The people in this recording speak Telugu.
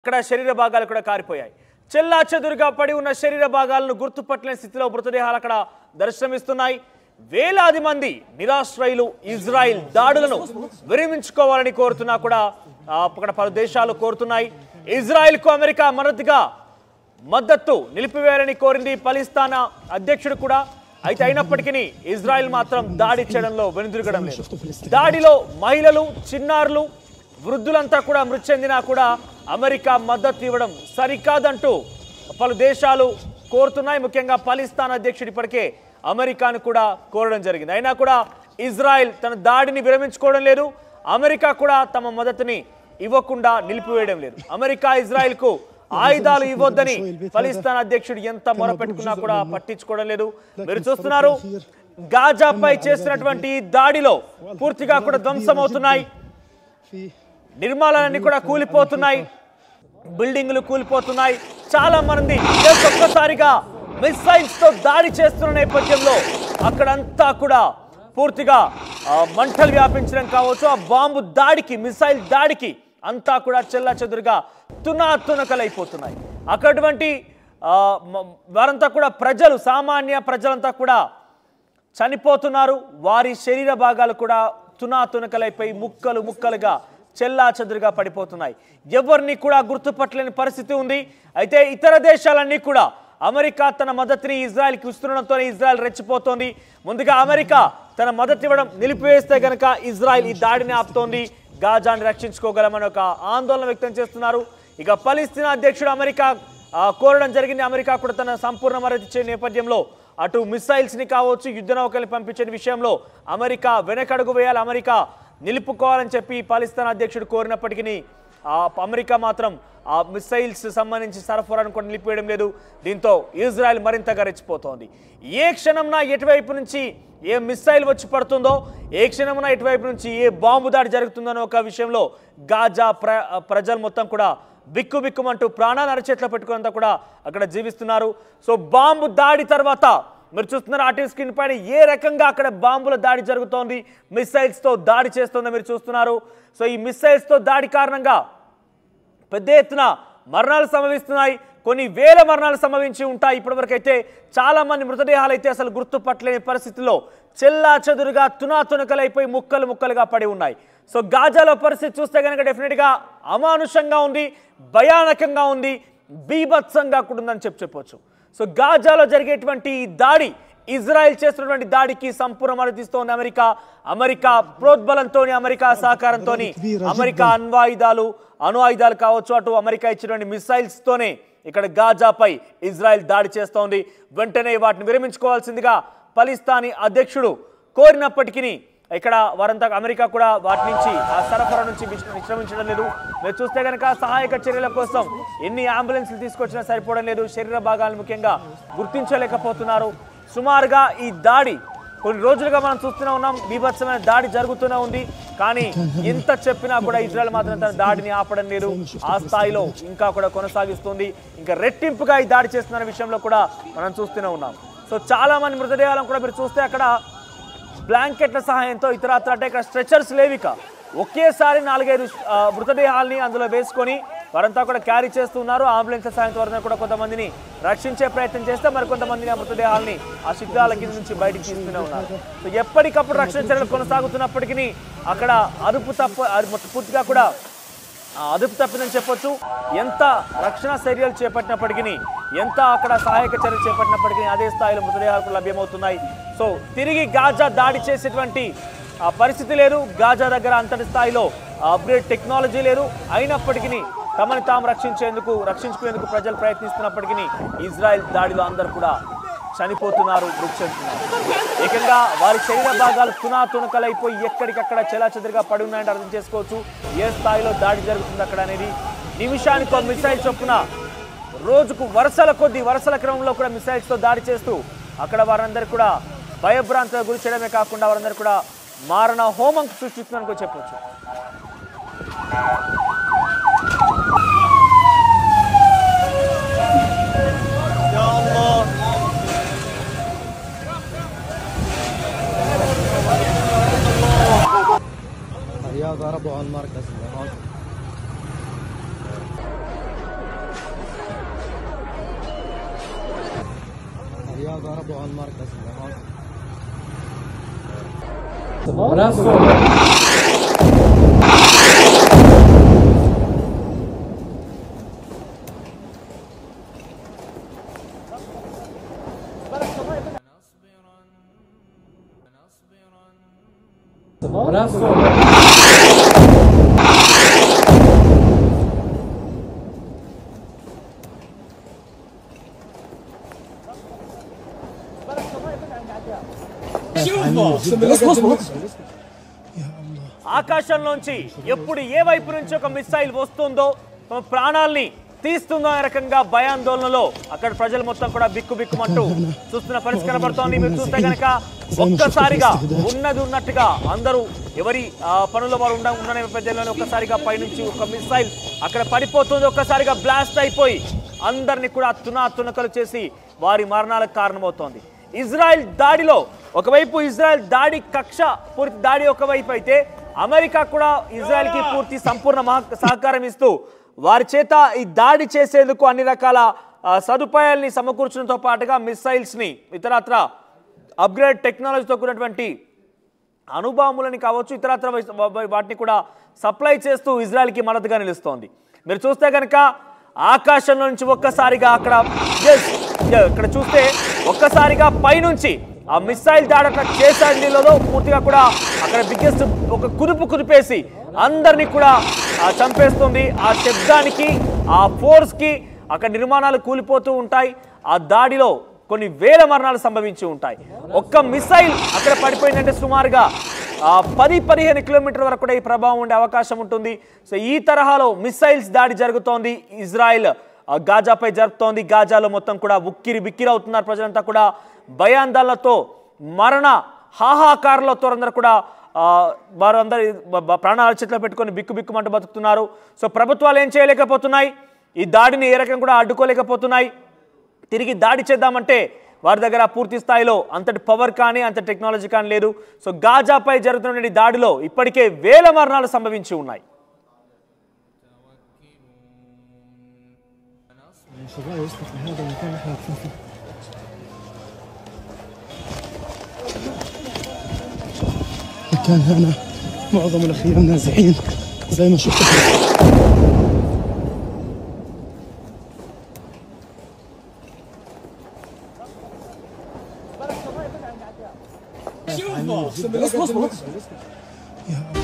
అక్కడ శరీర భాగాలు కూడా కారిపోయాయి. చెల్లాచెదురుగా పడి ఉన్న శరీర భాగాలను గుర్తుపట్టలేని స్థితిలో మృతదేహాలు అక్కడ దర్శనమిస్తున్నాయి. వేలాది మంది నిరాశ్రయులు ఇజ్రాయిల్ దాడులను విరమించుకోవాలని కోరుతున్నా కూడా అక్కడ పలు దేశాలు కోరుతున్నాయి. ఇజ్రాయిల్కు అమెరికా మద్దతు నిలిపివేయాలని కోరింది పాలస్తీనా అధ్యక్షుడు కూడా. అయితే అయినప్పటికీ ఇజ్రాయిల్ మాత్రం దాడి చేయడంలో వెనుదిరగడం లేదు. దాడిలో మహిళలు, చిన్నారులు, వృద్ధులంతా కూడా మృతి చెందినా కూడా అమెరికా మద్దతు ఇవ్వడం సరికాదంటూ పలు దేశాలు కోరుతున్నాయి. ముఖ్యంగా పాలస్తీనా అధ్యక్షుడు ఇప్పటికే అమెరికాను కూడా కోరడం జరిగింది. అయినా కూడా ఇజ్రాయెల్ తన దాడిని విరమించుకోవడం లేదు. అమెరికా కూడా తమ మద్దతుని ఇవ్వకుండా నిలిపివేయడం లేదు. అమెరికా ఇజ్రాయెల్కు ఆయుధాలు ఇవ్వొద్దని పాలస్తీనా అధ్యక్షుడు ఎంత మొరపెట్టుకున్నా కూడా పట్టించుకోవడం లేదు. మీరు చూస్తున్నారు, గాజాపై చేస్తున్నటువంటి దాడిలో పూర్తిగా కూడా ధ్వంసమవుతున్నాయి. నిర్మాణాలన్నీ కూడా కూలిపోతున్నాయి, బిల్డింగులు కూలిపోతున్నాయి. చాలా మంది ఒక్కసారిగా మిసైల్స్ తో దాడి చేస్తున్న నేపథ్యంలో అక్కడంతా కూడా పూర్తిగా మంటలు వ్యాపించడం కావచ్చు. ఆ బాంబు దాడికి, మిసైల్ దాడికి అంతా కూడా చెల్లాచెదురుగా తునాతునకలైపోతున్నాయి. అక్కడటువంటి వారంతా కూడా ప్రజలు, సామాన్య ప్రజలంతా కూడా చనిపోతున్నారు. వారి శరీర భాగాలు కూడా తునాతునకలైపోయి ముక్కలు ముక్కలుగా చెల్లాచెదురుగా పడిపోతున్నాయి. ఎవరిని కూడా గుర్తుపట్టలేని పరిస్థితి ఉంది. అయితే ఇతర దేశాలన్నీ కూడా అమెరికా తన మద్దతుని ఇజ్రాయెల్కి ఇస్తుండడంతో ఇజ్రాయెల్ రెచ్చిపోతోంది. ముందుగా అమెరికా తన మద్దతు ఇవ్వడం నిలిపివేస్తే గనక ఇజ్రాయెల్ ఈ దాడిని ఆపుతోంది, గాజాని రక్షించుకోగలమని ఒక ఆందోళన వ్యక్తం చేస్తున్నారు. ఇక పాలస్తీనా అధ్యక్షుడు అమెరికా కోరడం జరిగింది. అమెరికా కూడా తన సంపూర్ణ మద్దతు ఇచ్చే నేపథ్యంలో అటు మిసైల్స్ని కావచ్చు, యుద్ధ నౌకల్ని పంపించే విషయంలో అమెరికా వెనకడుగు వేయాలి, అమెరికా నిలుపుకోవాలని చెప్పి పాలస్తీనా అధ్యక్షుడు కోరినప్పటికీ అమెరికా మాత్రం ఆ మిసైల్స్ సంబంధించి సరఫరాను కూడా నిలిపివేయడం లేదు. దీంతో ఇజ్రాయెల్ మరింతగా రెచ్చిపోతోంది. ఏ క్షణంన ఎటువైపు నుంచి ఏ మిసైల్ వచ్చి పడుతుందో, ఏ క్షణంన ఎటువైపు నుంచి ఏ బాంబు దాడి జరుగుతుందనో ఒక విషయంలో గాజా ప్రజలు మొత్తం కూడా బిక్కుబిక్కుమంటూ ప్రాణాలు అరచేట్లో పెట్టుకున్నంత కూడా అక్కడ జీవిస్తున్నారు. సో బాంబు దాడి తర్వాత మీరు చూస్తున్నారు ఆర్టీవీ స్క్రీన్ పైన ఏ రకంగా అక్కడ బాంబుల దాడి జరుగుతోంది, మిసైల్స్తో దాడి చేస్తుందో మీరు చూస్తున్నారు. సో ఈ మిసైల్స్తో దాడి కారణంగా పెద్ద ఎత్తున మరణాలు సంభవిస్తున్నాయి. కొన్ని వేల మరణాలు సంభవించి ఉంటాయి. ఇప్పటివరకు అయితే చాలా మంది మృతదేహాలు అయితే అసలు గుర్తుపట్టలేని పరిస్థితుల్లో చెల్లాచెదురుగా తునాతునకలైపోయి ముక్కలు ముక్కలుగా పడి ఉన్నాయి. సో గాజాలో పరిస్థితి చూస్తే కనుక డెఫినెట్గా అమానుషంగా ఉంది, భయానకంగా ఉంది, బీభత్సంగా కూడా ఉందని చెప్పొచ్చు. సో గాజాలో జరిగేటువంటి దాడి, ఇజ్రాయెల్ చేస్తున్నటువంటి దాడికి సంపూర్ణ మద్దతు ఇస్తోంది అమెరికా. అమెరికా ప్రోద్బలంతో, అమెరికా సహకారంతో, అమెరికా అణు ఆయుధాలు కావచ్చు, అటు అమెరికా ఇచ్చినటువంటి మిసైల్స్తోనే ఇక్కడ గాజాపై ఇజ్రాయెల్ దాడి చేస్తోంది. వెంటనే వాటిని విరమించుకోవాల్సిందిగా పాలస్తీనా అధ్యక్షుడు కోరినప్పటికీ ఇక్కడ వారంతా అమెరికా కూడా వాటి నుంచి ఆ సరఫరా నుంచి విశ్రమించడం లేదు. మీరు చూస్తే కనుక సహాయక చర్యల కోసం ఎన్ని అంబులెన్స్లు తీసుకొచ్చినా సరిపోవడం లేదు. శరీర భాగాలను ముఖ్యంగా గుర్తించలేకపోతున్నారు. సుమారుగా ఈ దాడి కొన్ని రోజులుగా మనం చూస్తూనే ఉన్నాం, బీభత్సమైన దాడి జరుగుతూనే ఉంది. కానీ ఎంత చెప్పినా కూడా ఇజ్రాయెల్ మాత్రం తన దాడిని ఆపడం లేదు. ఆ స్థాయిలో ఇంకా కూడా కొనసాగిస్తుంది. ఇంకా రెట్టింపుగా ఈ దాడి చేస్తున్న విషయంలో కూడా మనం చూస్తూనే ఉన్నాం. సో చాలా మంది మృతదేహాలను కూడా మీరు చూస్తే అక్కడ బ్లాంకెట్ల సహాయంతో ఇతరత్ర, అంటే ఇక్కడ స్ట్రెచర్స్ లేవిక ఒకేసారి 4-5 మృతదేహాలని అందులో వేసుకొని వారంతా కూడా క్యారీ చేస్తున్నారు. అంబులెన్స్ల సహాయంతో వారంతా కూడా కొంతమందిని రక్షించే ప్రయత్నం చేస్తే మరికొంతమందిని ఆ మృతదేహాలని ఆ శిథిలాల కింద నుంచి బయటికి తీస్తూనే ఉన్నారు. సో ఎప్పటికప్పుడు రక్షణ చర్యలు కొనసాగుతున్నప్పటికీ అక్కడ పూర్తిగా కూడా అదుపు తప్పిందని చెప్పొచ్చు. ఎంత రక్షణ చర్యలు చేపట్టినప్పటికీ, ఎంత అక్కడ సహాయక చర్యలు చేపట్టినప్పటికీ అదే స్థాయిలో మృతదేహాలు లభ్యమవుతున్నాయి. సో తిరిగి గాజా దాడి చేసేటువంటి పరిస్థితి లేదు. గాజా దగ్గర అంతటి స్థాయిలో అప్గ్రేడ్ టెక్నాలజీ లేదు. అయినప్పటికీ తమని తాము రక్షించుకునేందుకు ప్రజలు ప్రయత్నిస్తున్నప్పటికీ ఇజ్రాయెల్ దాడిలో అందరూ కూడా చనిపోతున్నారు, మృతి చెందుతున్నారు. ఏకంగా వారి శరీర భాగాలు తునాతునకలైపోయి ఎక్కడికక్కడ చెలాచెదురుగా పడి ఉన్నాయంటే అర్థం చేసుకోవచ్చు ఏ స్థాయిలో దాడి జరుగుతుంది అక్కడ అనేది. నిమిషానికి మిసైల్ చొప్పున రోజుకు వరుసల క్రమంలో కూడా మిసైల్స్తో దాడి చేస్తూ అక్కడ వారందరూ కూడా భయభ్రాంతులకు గురి చేయడమే కాకుండా వారందరూ కూడా మారణ హోమం సృష్టిస్తుందని చెప్పొచ్చు. يا ضربوا على المركز ضربوا على المركز. ఆకాశంలోంచి ఎప్పుడు ఏ వైపు నుంచి ఒక మిసైల్ వస్తుందో ప్రాణాల్ని తీస్తుందో అనే రకంగా భయాందోళనలో అక్కడ ప్రజలు మొత్తం కూడా బిక్కుబిక్కుమంటూ చూస్తున్న పరిస్థితి కనబడుతోంది. మీరు చూస్తే కనుక ఒక్కసారిగా ఉన్నది ఉన్నట్టుగా అందరూ ఎవరి పనుల వారు ఉన్న నేపథ్యంలోనే ఒక్కసారిగా పైనుంచి ఒక మిసైల్ అక్కడ పడిపోతుంది. ఒక్కసారిగా బ్లాస్ట్ అయిపోయి అందరినీ కూడా తునకలు చేసి వారి మరణాలకు కారణమవుతోంది. ఇజ్రాయెల్ దాడిలో ఒకవైపు ఇజ్రాయెల్ దాడి కక్ష పూర్తి దాడి ఒకవైపు అయితే అమెరికా కూడా ఇజ్రాయెల్కి పూర్తి సంపూర్ణ సహకారం ఇస్తూ వారి చేత ఈ దాడి చేసేందుకు అన్ని రకాల సదుపాయాల్ని సమకూర్చడంతో పాటుగా మిసైల్స్ని ఇతరత్ర అప్గ్రేడ్ టెక్నాలజీతో కూడినటువంటి అణుబాంబులని కావచ్చు ఇతరత్ర వాటిని కూడా సప్లై చేస్తూ ఇజ్రాయెల్కి మద్దతుగా నిలుస్తోంది. మీరు చూస్తే కనుక ఆకాశంలో నుంచి ఒక్కసారిగా ఇక్కడ చూస్తే ఒక్కసారిగా పైనుంచి ఆ మిసైల్ దాడి అక్కడ చేసాడిలో పూర్తిగా కూడా అక్కడ బిగ్గెస్ట్ ఒక కుదిపేసి అందరినీ కూడా చంపేస్తుంది. ఆ శబ్దానికి ఆ ఫోర్స్కి అక్కడ నిర్మాణాలు కూలిపోతూ ఉంటాయి. ఆ దాడిలో కొన్ని వేల మరణాలు సంభవించి ఉంటాయి. ఒక్క మిసైల్ అక్కడ పడిపోయిందంటే సుమారుగా 10-15 కిలోమీటర్ల వరకు కూడా ఈ ప్రభావం ఉండే అవకాశం ఉంటుంది. సో ఈ తరహాలో మిసైల్స్ దాడి జరుగుతోంది. ఇజ్రాయెల్ గాజాపై జరుపుతోంది. గాజాలో మొత్తం కూడా ఉక్కిరి బిక్కిరి అవుతున్నారు. ప్రజలంతా కూడా భయాందోళనతో మరణ హాహాకారంలో అందరూ కూడా వారందరూ ప్రాణాల చేతిలో పెట్టుకొని బిక్కుమంటూ బతుకుతున్నారు. సో ప్రభుత్వాలు ఏం చేయలేకపోతున్నాయి, ఈ దాడిని ఏ రకంగా కూడా అడ్డుకోలేకపోతున్నాయి. తిరిగి దాడి చేద్దామంటే వారి దగ్గర పూర్తి స్థాయిలో అంతటి పవర్ కానీ అంత టెక్నాలజీ కానీ లేదు. సో గాజాపై జరుగుతున్న దాడిలో ఇప్పటికే వేల మరణాలు సంభవించి ఉన్నాయి. كان هنا معظم الأخيار نازحين زي ما شفت. شوفوا